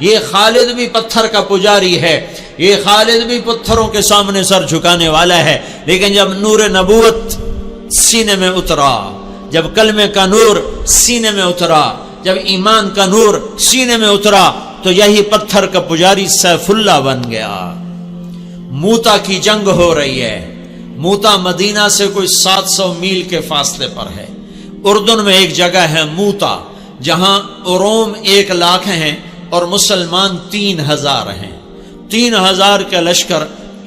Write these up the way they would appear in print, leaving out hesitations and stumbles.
یہ خالد بھی پتھر کا پجاری ہے، یہ خالد بھی پتھروں کے سامنے سر جھکانے والا ہے، لیکن جب نور نبوت سینے میں اترا، جب کلمے کا نور سینے میں اترا، جب ایمان کا نور سینے میں اترا، تو یہی پتھر کا پجاری سیف اللہ بن گیا۔ موتا کی جنگ ہو رہی ہے، موتا مدینہ سے کوئی 700 میل کے فاصلے پر ہے۔ اردن میں ایک جگہ ہے موتا، جہاں روم 1 لاکھ ہیں اور مسلمان 3000 ہیں۔ 3000 کا لشکر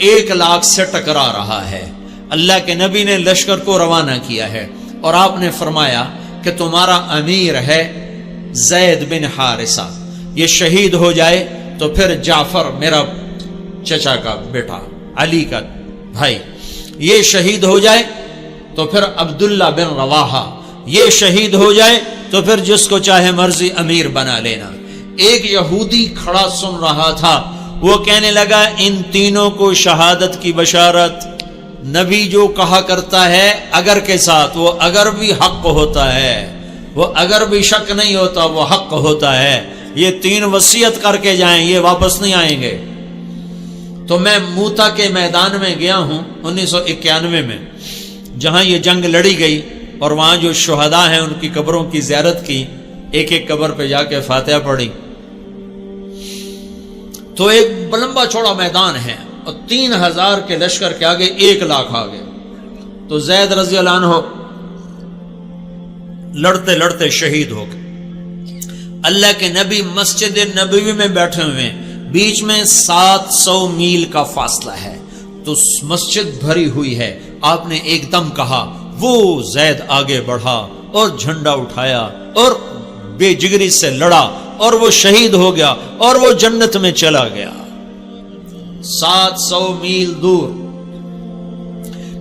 1 لاکھ سے ٹکرا رہا ہے۔ اللہ کے نبی نے لشکر کو روانہ کیا ہے اور آپ نے فرمایا کہ تمہارا امیر ہے زید بن حارثہ، یہ شہید ہو جائے تو پھر جعفر میرا چچا کا بیٹا علی کا بھائی یہ شہید ہو جائے تو پھر عبداللہ بن رواحہ یہ شہید ہو جائے تو پھر جس کو چاہے مرضی امیر بنا لینا۔ ایک یہودی کھڑا سن رہا تھا، وہ کہنے لگا ان تینوں کو شہادت کی بشارت، نبی جو کہا کرتا ہے اگر کے ساتھ، وہ اگر بھی حق ہوتا ہے، وہ اگر بھی شک نہیں ہوتا، وہ حق ہوتا ہے۔ یہ 3 وصیت کر کے جائیں، یہ واپس نہیں آئیں گے۔ تو میں موتا کے میدان میں گیا ہوں 1991 میں، جہاں یہ جنگ لڑی گئی، اور وہاں جو شہداء ہیں ان کی قبروں کی زیارت کی، ایک ایک قبر پہ جا کے فاتحہ پڑھی۔ تو ایک لمبا چوڑا میدان ہے اور 3000 کے لشکر کے آگے 1 لاکھ آگے۔ تو زید رضی اللہ عنہ لڑتے لڑتے شہید ہو گئے۔ اللہ کے نبی مسجد نبوی میں بیٹھے ہوئے ہیں، بیچ میں 700 میل کا فاصلہ ہے، تو مسجد بھری ہوئی ہے۔ آپ نے ایک دم کہا، وہ زید آگے بڑھا اور جھنڈا اٹھایا اور بے جگری سے لڑا اور وہ شہید ہو گیا اور وہ جنت میں چلا گیا 700 میل دور۔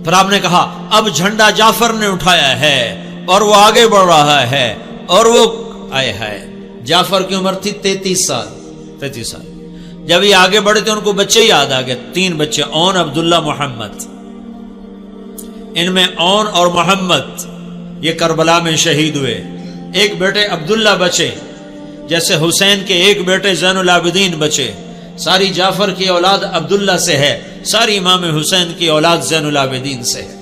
پھر آپ نے کہا اب جھنڈا جعفر نے اٹھایا ہے اور وہ آگے بڑھ رہا ہے، اور وہ آئے ہے جعفر کی عمر تھی 33 سال۔ جب یہ آگے بڑھے تھے ان کو بچے یاد آ گئے، 3 بچے، اون، عبداللہ، محمد۔ ان میں اون اور محمد یہ کربلا میں شہید ہوئے۔ ایک بیٹے عبداللہ بچے، جیسے حسین کے ایک بیٹے زین العابدین بچے۔ ساری جعفر کی اولاد عبداللہ سے ہے، ساری امام حسین کی اولاد زین العابدین سے ہے۔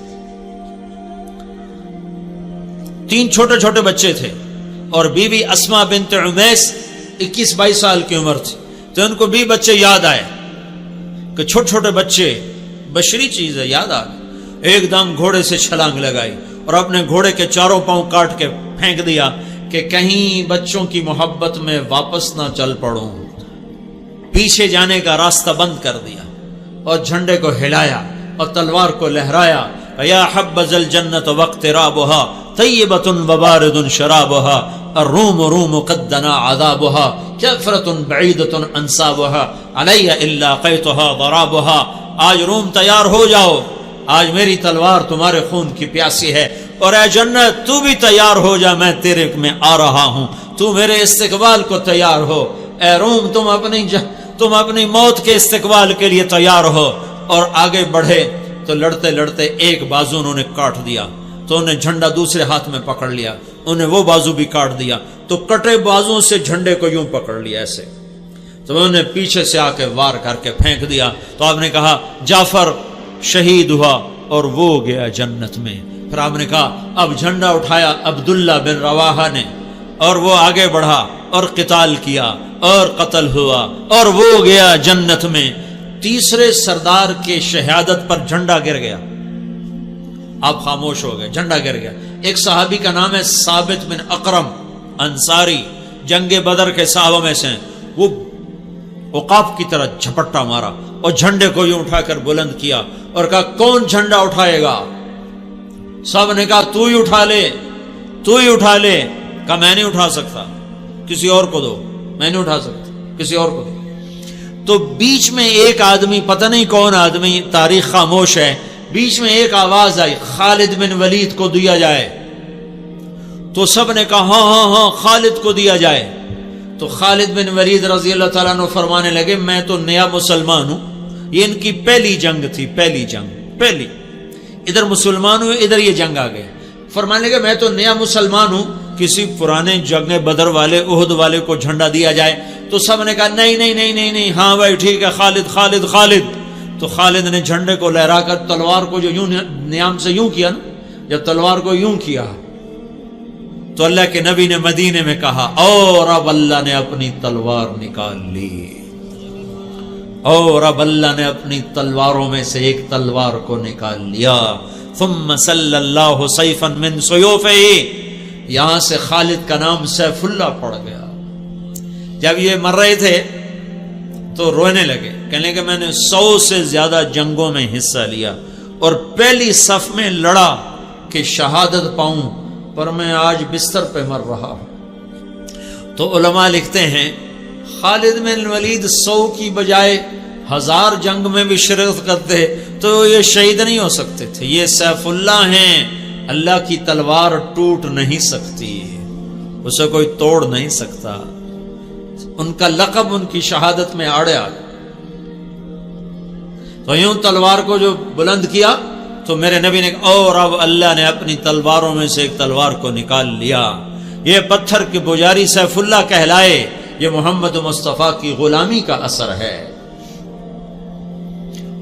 3 چھوٹے چھوٹے بچے تھے، اور بی بی اسما بنت عمیس 21-22 سال کی عمر تھی۔ تو ان کو بھی بچے یاد آئے کہ چھوٹے چھوٹے بچے بشری چیز ہے، یاد آ گئے۔ ایک دم گھوڑے سے چھلانگ لگائی اور اپنے گھوڑے کے 4 پاؤں کاٹ کے پھینک دیا کہ کہیں بچوں کی محبت میں واپس نہ چل پڑوں۔ پیچھے جانے کا راستہ بند کر دیا اور جھنڈے کو ہلایا اور تلوار کو لہرایا۔ یا حبذ الجنت واقترابها طیبۃ وبارد شرابها الروم روم قد دنا عذابها جعفرۃ بعیدۃ انصابها علی الا قیتها ضرابها۔ آج روم تیار ہو جاؤ، آج میری تلوار تمہارے خون کی پیاسی ہے، اور اے جنت تو بھی تیار ہو جا، میں تیرے میں آ رہا ہوں، تو میرے استقبال کو تیار ہو۔ اے روم تم اپنی موت کے استقبال کے لیے تیار ہو۔ اور آگے بڑھے تو لڑتے لڑتے ایک بازو انہوں نے کاٹ دیا، تو انہیں جھنڈا دوسرے ہاتھ میں پکڑ لیا، انہیں وہ بازو بھی کاٹ دیا، تو کٹے بازوں سے جھنڈے کو یوں پکڑ لیا ایسے، تو انہوں نے پیچھے سے آ کے وار کر کے پھینک دیا۔ تو آپ نے کہا جعفر شہید ہوا اور وہ گیا جنت میں۔ پھر آپ نے کہا اب جھنڈا اٹھایا عبداللہ بن رواحہ نے، اور وہ آگے بڑھا اور قتال کیا اور قتل ہوا اور وہ گیا جنت میں۔ تیسرے سردار کے شہادت پر جھنڈا گر گیا، آپ خاموش ہو گئے، جھنڈا گر گیا۔ ایک صحابی کا نام ہے ثابت بن اقرم انصاری، جنگ بدر کے صحابہ میں سے، وہ عقاب کی طرح جھپٹا مارا اور جھنڈے کو یوں اٹھا کر بلند کیا اور کہا کون جھنڈا اٹھائے گا؟ سب نے کہا تو ہی اٹھا لے، تو ہی اٹھا لے۔ کہا میں نہیں اٹھا سکتا، کسی اور کو دو، میں نہیں اٹھا سکتا، کسی اور کو دو۔ تو بیچ میں ایک آدمی، پتہ نہیں کون آدمی، تاریخ خاموش ہے، بیچ میں ایک آواز آئی خالد بن ولید کو دیا جائے۔ تو سب نے کہا ہاں ہاں ہاں خالد کو دیا جائے۔ تو خالد بن ولید رضی اللہ تعالیٰ عنہ فرمانے لگے میں تو نیا مسلمان ہوں، یہ ان کی پہلی جنگ تھی، پہلی جنگ، ادھر مسلمان ہوئے، ادھر یہ جنگ آ گئے۔ فرمانے لگے میں تو نیا مسلمان ہوں، کسی پرانے جنگ بدر والے احد والے کو جھنڈا دیا جائے تو سب نے کہا نہیں نہیں نہیں نہیں نہیں، ہاں بھائی ٹھیک ہے، خالد خالد خالد. تو خالد نے جھنڈے کو لہرا کر تلوار کو جو یوں نیام سے یوں کیا نا، جب تلوار کو یوں کیا تو اللہ کے نبی نے مدینے میں کہا اور اب اللہ نے اپنی تلوار نکال لی، اور اب اللہ نے اپنی تلواروں میں سے ایک تلوار کو نکال لیا. ثم صلی اللہ سیفا من سیوفہ، یہاں سے خالد کا نام سیف اللہ پڑ گیا. جب یہ مر رہے تھے تو رونے لگے، کہنے لگے میں نے 100 سے زیادہ جنگوں میں حصہ لیا اور پہلی صف میں لڑا کہ شہادت پاؤں، پر میں آج بستر پہ مر رہا ہوں. تو علماء لکھتے ہیں خالد بن ولید 100 کی بجائے 1000 جنگ میں بھی شرکت کرتے تو یہ شہید نہیں ہو سکتے تھے. یہ سیف اللہ ہیں، اللہ کی تلوار ٹوٹ نہیں سکتی، اسے کوئی توڑ نہیں سکتا. ان کا لقب ان کی شہادت میں آڑے آ گیا. تو یوں تلوار کو جو بلند کیا تو میرے نبی نے کہا اور اب اللہ نے اپنی تلواروں میں سے ایک تلوار کو نکال لیا. یہ پتھر کے پجاری سیف اللہ کہلائے، یہ محمد مصطفیٰ کی غلامی کا اثر ہے.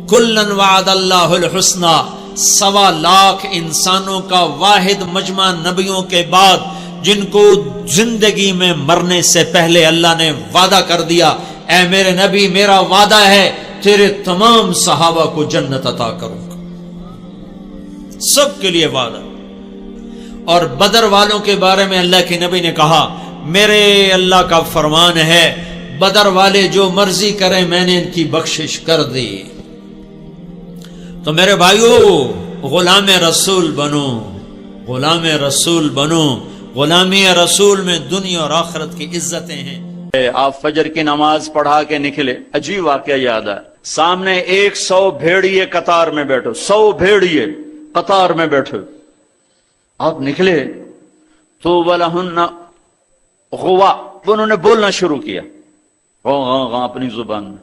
کلن وعد اللہ الحسنی، 1.25 لاکھ انسانوں کا واحد مجمع نبیوں کے بعد جن کو زندگی میں مرنے سے پہلے اللہ نے وعدہ کر دیا، اے میرے نبی میرا وعدہ ہے تیرے تمام صحابہ کو جنت عطا کروں گا، سب کے لیے وعدہ. اور بدر والوں کے بارے میں اللہ کے نبی نے کہا میرے اللہ کا فرمان ہے بدر والے جو مرضی کریں میں نے ان کی بخشش کر دی. تو میرے بھائیو غلام رسول بنو، غلام رسول بنو. غلامی رسول میں دنیا اور آخرت کی عزتیں ہیں. آپ فجر کی نماز پڑھا کے نکلے، عجیب واقعہ یاد ہے. سامنے 100 بھیڑیے قطار میں بیٹھو، 100 بھیڑیے قطار میں بیٹھو. آپ نکلے تو وَلَهُنَّ غوا، انہوں نے بولنا شروع کیا اپنی زبان میں.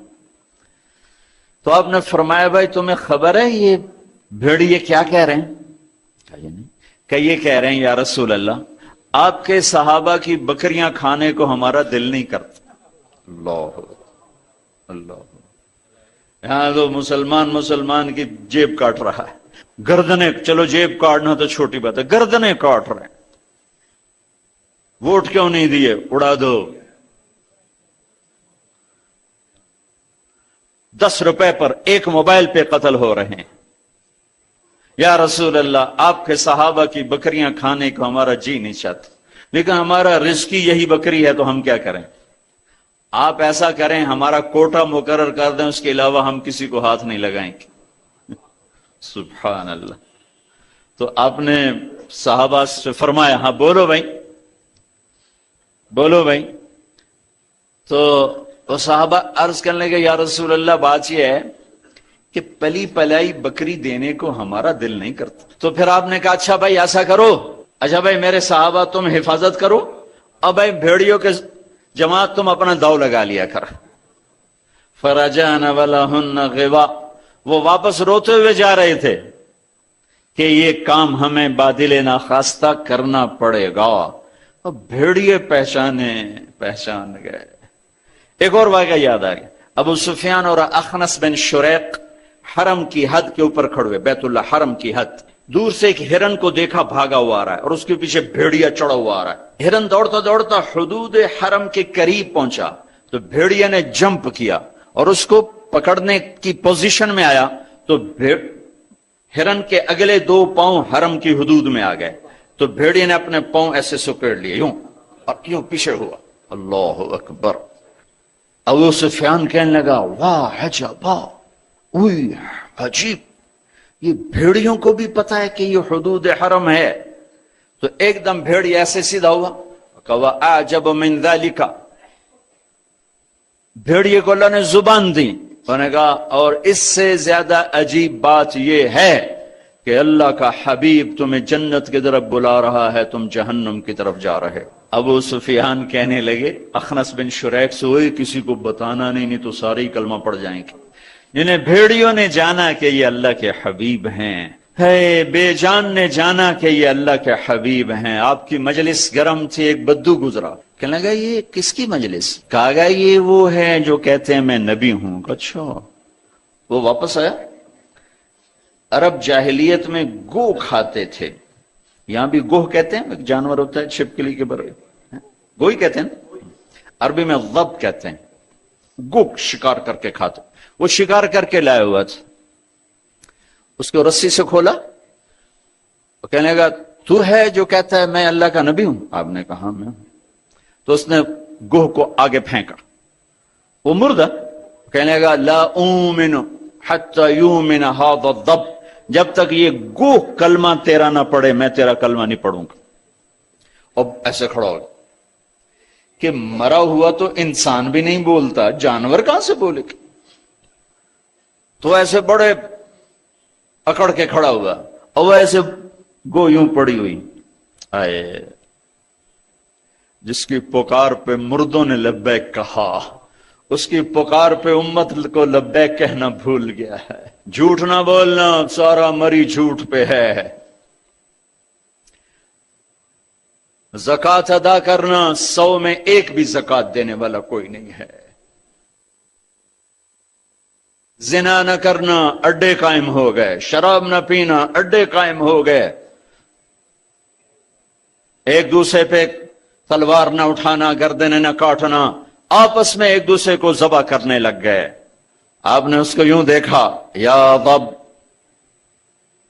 تو آپ نے فرمایا بھائی تمہیں خبر ہے یہ بھیڑیے کیا کہہ رہے ہیں؟ کہ یہ کہہ رہے ہیں یا رسول اللہ آپ کے صحابہ کی بکریاں کھانے کو ہمارا دل نہیں کرتا. اللہ اللہ، یہاں تو مسلمان کی جیب کاٹ رہا ہے، گردنیں، چلو جیب کاٹنا تو چھوٹی بات ہے، گردنیں کاٹ رہے ہیں. ووٹ کیوں نہیں دیے؟ اڑا دو. 10 روپے پر ایک موبائل پہ قتل ہو رہے ہیں. یا رسول اللہ آپ کے صحابہ کی بکریاں کھانے کو ہمارا جی نہیں چاہتا، لیکن ہمارا رزق ہی یہی بکری ہے تو ہم کیا کریں؟ آپ ایسا کریں ہمارا کوٹا مقرر کر دیں، اس کے علاوہ ہم کسی کو ہاتھ نہیں لگائیں گے. سبحان اللہ. تو آپ نے صحابہ سے فرمایا ہاں بولو بھائی، بولو بھائی. تو وہ صحابہ عرض کرنے لگے یا رسول اللہ بات یہ ہے کہ پلی پلائی بکری دینے کو ہمارا دل نہیں کرتا. تو پھر آپ نے کہا اچھا بھائی ایسا کرو، اچھا بھائی میرے صحابہ تم حفاظت کرو، اب بھائی بھیڑیوں کے جماعت تم اپنا داؤ لگا لیا کر. فرجعن ولہن غوا، وہ واپس روتے ہوئے جا رہے تھے کہ یہ کام ہمیں بادل ناخواستہ کرنا پڑے گا. اب بھیڑیے پہچان گئے. ایک اور واقعہ یاد آ گیا. ابو سفیان اور اخنس بن شریق حرم کی حد کے اوپر کھڑے ہوئے، بیت اللہ حرم کی حد. دور سے ایک ہرن کو دیکھا بھاگا ہوا آ رہا ہے اور اس کے پیچھے بھیڑیا چڑھا ہوا آ رہا ہے. ہرن دوڑتا دوڑتا حدود حرم کے قریب پہنچا تو بھیڑیا نے جمپ کیا اور اس کو پکڑنے کی پوزیشن میں آیا تو ہرن کے اگلے 2 پاؤں حرم کی حدود میں آ گئے. تو بھیڑیا نے اپنے پاؤں ایسے سکیڑ لیے یوں اور یوں پیچھے ہوا. اللہ اکبر. ابو سفیان کہنے لگا واہ عجبا، اوئی عجیب، یہ بھیڑیوں کو بھی پتا ہے کہ یہ حدود حرم ہے. تو ایک دم بھیڑی ایسے سیدھا ہوا کہ اعجب من ذالک، بھیڑیے کو اللہ نے زبان دی. انہوں نے کہا اور اس سے زیادہ عجیب بات یہ ہے کہ اللہ کا حبیب تمہیں جنت کی طرف بلا رہا ہے، تم جہنم کی طرف جا رہے. ابو سفیان کہنے لگے اخنس بن شریق سے ہوئے کسی کو بتانا نہیں تو سارے ہی کلمہ پڑ جائیں گے. جنہیں بھیڑیوں نے جانا کہ یہ اللہ کے حبیب ہیں ہے بے جان نے جانا کہ یہ اللہ کے حبیب ہیں. آپ کی مجلس گرم تھی, ایک بدو گزرا, کہنے لگا یہ کس کی مجلس؟ کہا گیا یہ وہ ہے جو کہتے ہیں میں نبی ہوں. اچھا. وہ واپس آیا. عرب جاہلیت میں گو کھاتے تھے, یہاں بھی گوہ کہتے ہیں, ایک جانور ہوتا ہے چھپکلی کے برے, گوہی کہتے ہیں, عربی میں ضب کہتے ہیں. گو شکار کر کے کھاتے, وہ شکار کر کے لائے ہوا تھا, اس کو رسی سے کھولا, وہ کہنے لگا تو ہے جو کہتا ہے میں اللہ کا نبی ہوں؟ آپ نے کہا میں ہوں. تو اس نے گوہ کو آگے پھینکا, وہ مردہ. کہنے لگا لا اومن حتی یومن ھذا الضب, جب تک یہ گوہ کلمہ تیرا نہ پڑھے میں تیرا کلمہ نہیں پڑھوں گا. اب ایسے کھڑا ہو کہ مرا ہوا تو انسان بھی نہیں بولتا, جانور کہاں سے بولے گا؟ تو ایسے بڑے اکڑ کے کھڑا ہوا, اور ایسے گو یوں پڑی ہوئی. آئے جس کی پکار پہ مردوں نے لبیک کہا, اس کی پکار پہ امت کو لبیک کہنا بھول گیا ہے. جھوٹ نہ بولنا, سارا مری جھوٹ پہ ہے. زکات ادا کرنا, 100 میں ایک بھی زکات دینے والا کوئی نہیں ہے. زنا نہ کرنا, اڈے قائم ہو گئے. شراب نہ پینا, اڈے قائم ہو گئے. ایک دوسرے پہ تلوار نہ اٹھانا, گردنیں نہ کاٹنا, آپس میں ایک دوسرے کو ذبح کرنے لگ گئے. آپ نے اس کو یوں دیکھا, یا ضب,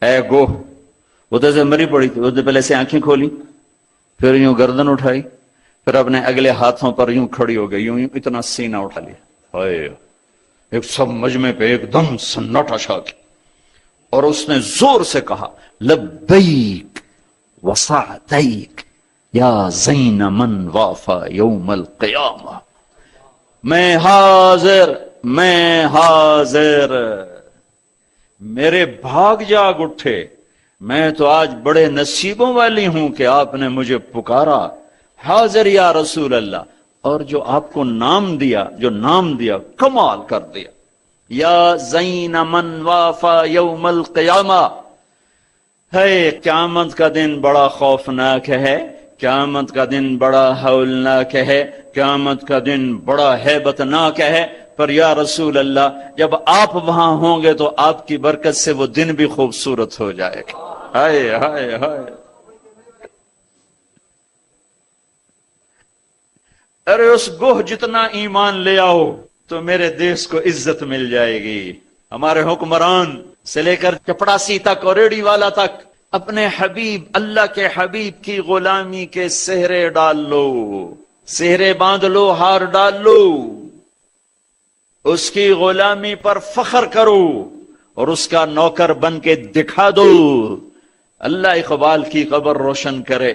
اے گوہ. وہ تو ایسے مری پڑی تھی, اس نے پہلے سے آنکھیں کھولی, پھر یوں گردن اٹھائی, پھر اپنے اگلے ہاتھوں پر یوں کھڑی ہو گئی, یوں اتنا سینہ اٹھا لیا. ہائے, ایک سب مجمع پہ ایک دم سناٹا چھا گیا, اور اس نے زور سے کہا لبیک وسعدیک یا زین من وافا یوم القیامہ. میں حاضر, میں حاضر, میرے بھاگ جاگ اٹھے, میں تو آج بڑے نصیبوں والی ہوں کہ آپ نے مجھے پکارا. حاضر یا رسول اللہ. اور جو آپ کو نام دیا, جو نام دیا کمال کر دیا. یا زین من وافا یوم القیامہ. ہے قیامت کا دن بڑا خوفناک ہے, قیامت کا دن بڑا ہولناک ہے, قیامت کا دن بڑا ہیبتناک ہے. پر یا رسول اللہ, جب آپ وہاں ہوں گے تو آپ کی برکت سے وہ دن بھی خوبصورت ہو جائے گا. ہائے ہائے ہائے. ارے اس گوہ جتنا ایمان لے آؤ تو میرے دیش کو عزت مل جائے گی. ہمارے حکمران سے لے کر چپڑاسی تک اور ریڑی والا تک اپنے حبیب, اللہ کے حبیب کی غلامی کے سہرے ڈال لو, سہرے باندھ لو, ہار ڈال لو, اس کی غلامی پر فخر کرو اور اس کا نوکر بن کے دکھا دو. اللہ اقبال کی قبر روشن کرے.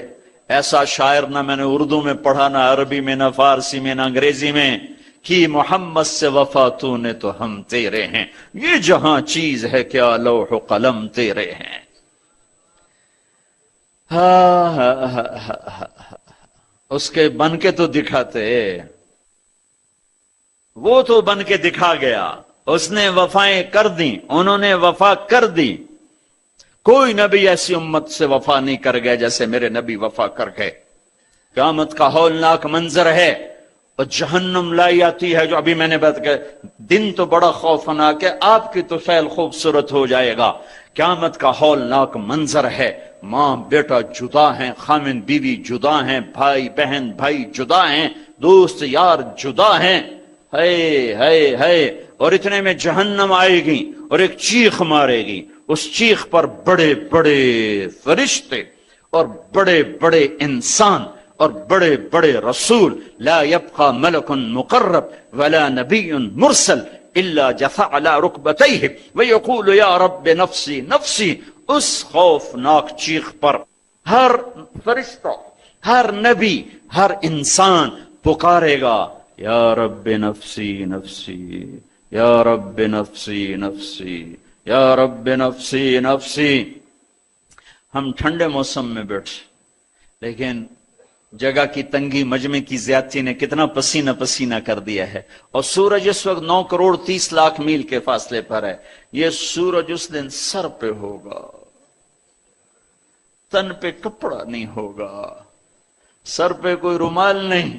ایسا شاعر نہ میں نے اردو میں پڑھا, نہ عربی میں, نہ فارسی میں, نہ انگریزی میں, کہ محمد سے وفا تو نے تو ہم تیرے ہیں, یہ جہاں چیز ہے کیا لوح و قلم تیرے ہیں. اس کے بن کے تو دکھاتے, وہ تو بن کے دکھا گیا, اس نے وفائیں کر دی, انہوں نے وفا کر دی. کوئی نبی ایسی امت سے وفا نہیں کر گئے جیسے میرے نبی وفا کر گئے. قیامت کا ہولناک منظر ہے, اور جہنم لائی آتی ہے جو ابھی میں نے بات کہا. دن تو بڑا خوفناک ہے, آپ کی تو فعل خوبصورت ہو جائے گا. قیامت کا ہولناک منظر ہے, ماں بیٹا جدا ہیں, خامن بیوی جدا ہیں, بھائی بہن بھائی جدا ہیں, دوست یار جدا ہیں. ہے ہے ہے. اور اتنے میں جہنم آئے گی اور ایک چیخ مارے گی. اس چیخ پر بڑے بڑے فرشتے اور بڑے بڑے انسان اور بڑے بڑے رسول, لا يبقى ملک مقرب ولا نبی مرسل الا جثى على ركبتيه ويقول یا رب نفسی نفسی. اس خوفناک چیخ پر ہر فرشتہ, ہر نبی, ہر انسان پکارے گا, یا رب نفسی نفسی, یا رب نفسی نفسی, یا رب نفسی نفسی. ہم ٹھنڈے موسم میں بیٹھے, لیکن جگہ کی تنگی, مجمع کی زیادتی نے کتنا پسینہ پسینہ کر دیا ہے. اور سورج اس وقت 9 کروڑ 30 لاکھ میل کے فاصلے پر ہے. یہ سورج اس دن سر پہ ہوگا, تن پہ کپڑا نہیں ہوگا، سر پہ کوئی رومال نہیں،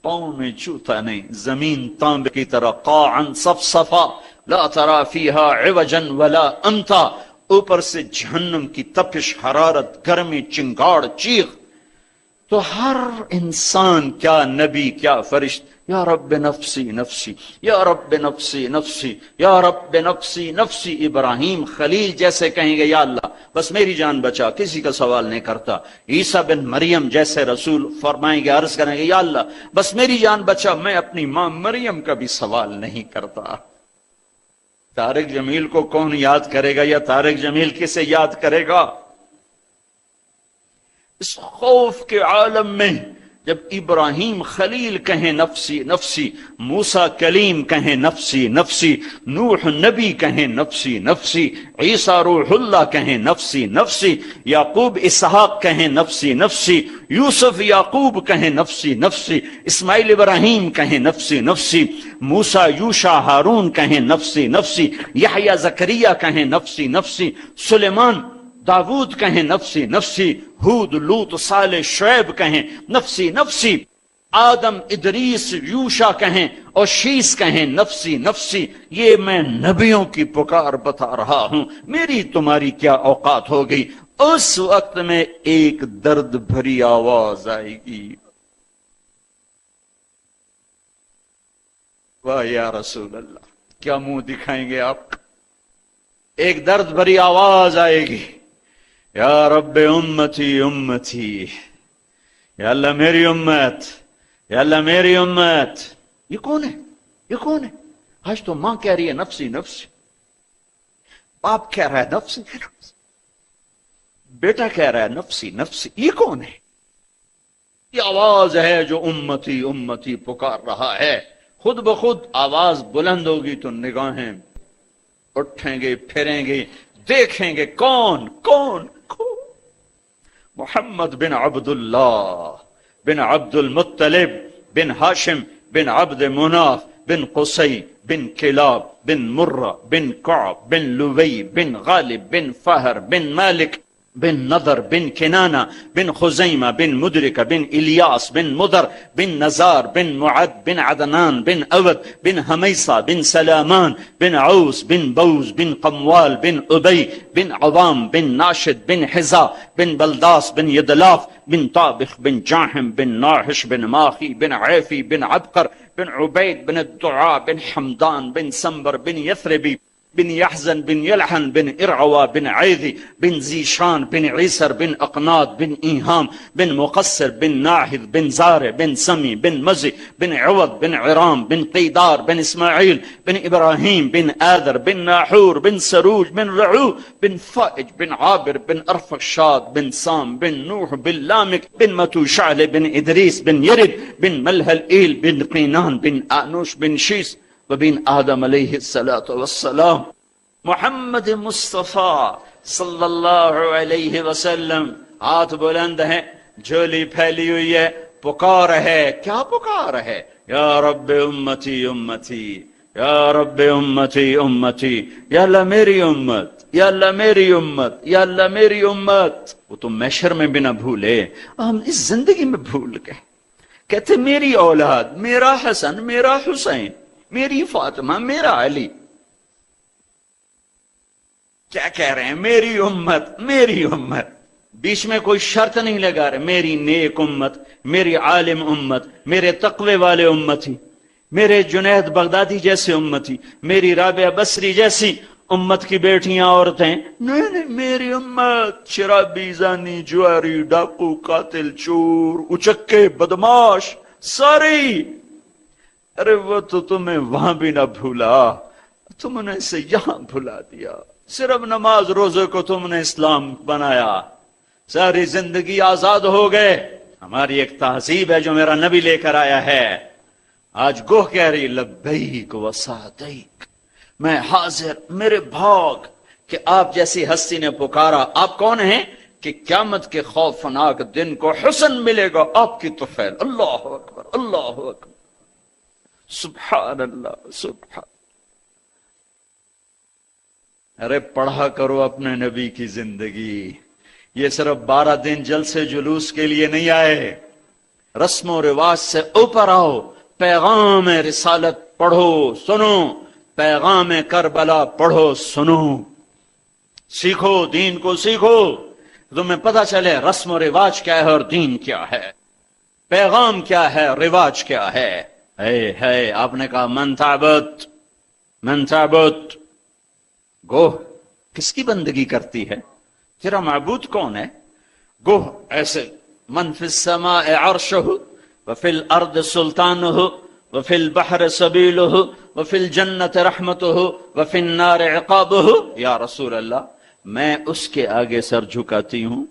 پاؤں میں جوتا نہیں، زمین تانبے کی طرح قاعا صفصفا لا ترى فيها عوجا ولا امتا، اوپر سے جہنم کی تپش، حرارت، گرمی، چنگاڑ، چیخ. تو ہر انسان، کیا نبی کیا فرشت، یا رب نفسی نفسی، یا رب نفسی نفسی، یا رب نفسی نفسی. ابراہیم خلیل جیسے کہیں گے یا اللہ بس میری جان بچا، کسی کا سوال نہیں کرتا. عیسیٰ بن مریم جیسے رسول فرمائیں گے، عرض کریں گے یا اللہ بس میری جان بچا، میں اپنی ماں مریم کا بھی سوال نہیں کرتا. طارق جمیل کو کون یاد کرے گا، یا طارق جمیل کسے یاد کرے گا؟ اس خوف کے عالم میں جب ابراہیم خلیل کہیں نفسی نفسی، موسیٰ کلیم کہیں نفسی نفسی، نوح نبی کہیں نفسی نفسی، عیسیٰ روح اللہ کہیں نفسی نفسی، یعقوب اسحاق کہیں نفسی نفسی، یوسف یعقوب کہیں نفسی نفسی، اسماعیل ابراہیم کہیں نفسی نفسی، موسیٰ یوشع ہارون کہیں نفسی نفسی، یحییٰ زکریا کہیں نفسی نفسی، سلیمان داود کہیں نفسی نفسی، ہود لوط صالح شعیب کہیں نفسی نفسی، آدم ادریس یوشع کہیں اور شیس کہیں نفسی نفسی. یہ میں نبیوں کی پکار بتا رہا ہوں، میری تمہاری کیا اوقات ہو گئی. اس وقت میں ایک درد بھری آواز آئے گی، واہ یا رسول اللہ، کیا منہ دکھائیں گے آپ؟ ایک درد بھری آواز آئے گی، یا رب امتی امتی، یا اللہ میری امت، یا اللہ میری امت. یہ کون ہے؟ یہ کون ہے؟ آج تو ماں کہہ رہی ہے نفسی نفسی، باپ کہہ رہا ہے نفسی نفسی، بیٹا کہہ رہا ہے نفسی نفسی. یہ کون ہے؟ یہ آواز ہے جو امتی امتی پکار رہا ہے. خود بخود آواز بلند ہوگی تو نگاہیں اٹھیں گے، پھریں گے، دیکھیں گے کون کون کون. محمد بن عبداللہ بن عبد المطلب بن ہاشم بن عبد مناف بن قصی بن کلاب بن مرہ بن کعب بن لوی بن غالب بن فہر بن مالک بن نضر بن کنانہ بن خزیمہ بن مدرکہ بن الیاس بن مدر بن نزار بن معد بن عدنان بن اود بن حمیصہ بن سلامان بن عوس بن بوز بن قموال بن ابی بن عوام بن ناشد بن حزا بن بلداس بن یدلاف بن طابخ بن جاحم بن ناحش بن ماخی بن عیفی بن عبقر بن عبید بن الدعاء بن حمدان بن سنبر بن یثربی بن يحزن بن يلحن بن ارعوى بن عيذي بن زيشان بن عيسر بن اقناط بن ايهام بن مقصر بن ناحذ بن زارع بن سمي بن مزي بن عوض بن عرام بن قيدار بن اسماعيل بن ابراهيم بن آذر بن ناحور بن سروج بن رعو بن فائج بن عابر بن ارفخشاد بن سام بن نوح بن لامك بن متوشعل بن ادريس بن يرد بن ملهلئيل بن قينان بن آنوش بن شيس وبین آدم علیہ السلام. محمد مصطفیٰ صلی اللہ علیہ وسلم ہاتھ بلند ہے، جھولی پھیلی ہوئی ہے، پکار ہے. کیا پکار ہے؟ یا رب امتی امتی، یا رب امتی امتی، یا اللہ میری امت، یا اللہ میری امت، یا اللہ میری امت. وہ تو محشر میں بھی نہ بھولے، ہم اس زندگی میں بھول گئے. کہتے میری اولاد، میرا حسن، میرا حسین، میری فاطمہ، میرا علی. کیا کہہ رہے ہیں؟ میری امت، میری امت. بیچ میں کوئی شرط نہیں لگا رہے. میری نیک امت، میری عالم امت، میرے تقوی والے امتی، میرے جنید بغدادی جیسے امتی، میری رابعہ بصری جیسی امت کی بیٹیاں عورتیں. نہیں نہیں، میری امت شرابی، زانی، جواری، ڈاکو، قاتل، چور، اچکے، بدماش، ساری. ارے وہ تو تمہیں وہاں بھی نہ بھولا، تم نے اسے یہاں بھلا دیا. صرف نماز روزے کو تم نے اسلام بنایا، ساری زندگی آزاد ہو گئے. ہماری ایک تہذیب ہے جو میرا نبی لے کر آیا ہے. آج گوہ کہہ رہی لبیک و سعدیک، میں حاضر، میرے بھاگ کہ آپ جیسی ہستی نے پکارا. آپ کون ہیں؟ کہ قیامت کے خوفناک دن کو حسن ملے گا آپ کی طفیل. اللہ اکبر، اللہ اکبر، سبحان اللہ، سبحان. ارے پڑھا کرو اپنے نبی کی زندگی. یہ صرف 12 دن جلسے جلوس کے لیے نہیں آئے، رسم و رواج سے اوپر آؤ، پیغام رسالت پڑھو سنو، پیغام کربلا پڑھو سنو، سیکھو، دین کو سیکھو، تمہیں پتہ چلے رسم و رواج کیا ہے اور دین کیا ہے، پیغام کیا ہے، رواج کیا ہے۔ آپ نے کہا من تعبد، گوہ کس کی بندگی کرتی ہے، تیرا معبود کون ہے؟ گوہ ایسے من فی السماء عرشہ وفی الارض سلطانہ وفی البحر سبیلہ وفی الجنت رحمتہ وفی النار عقابہ۔ یا رسول اللہ، میں اس کے آگے سر جھکاتی ہوں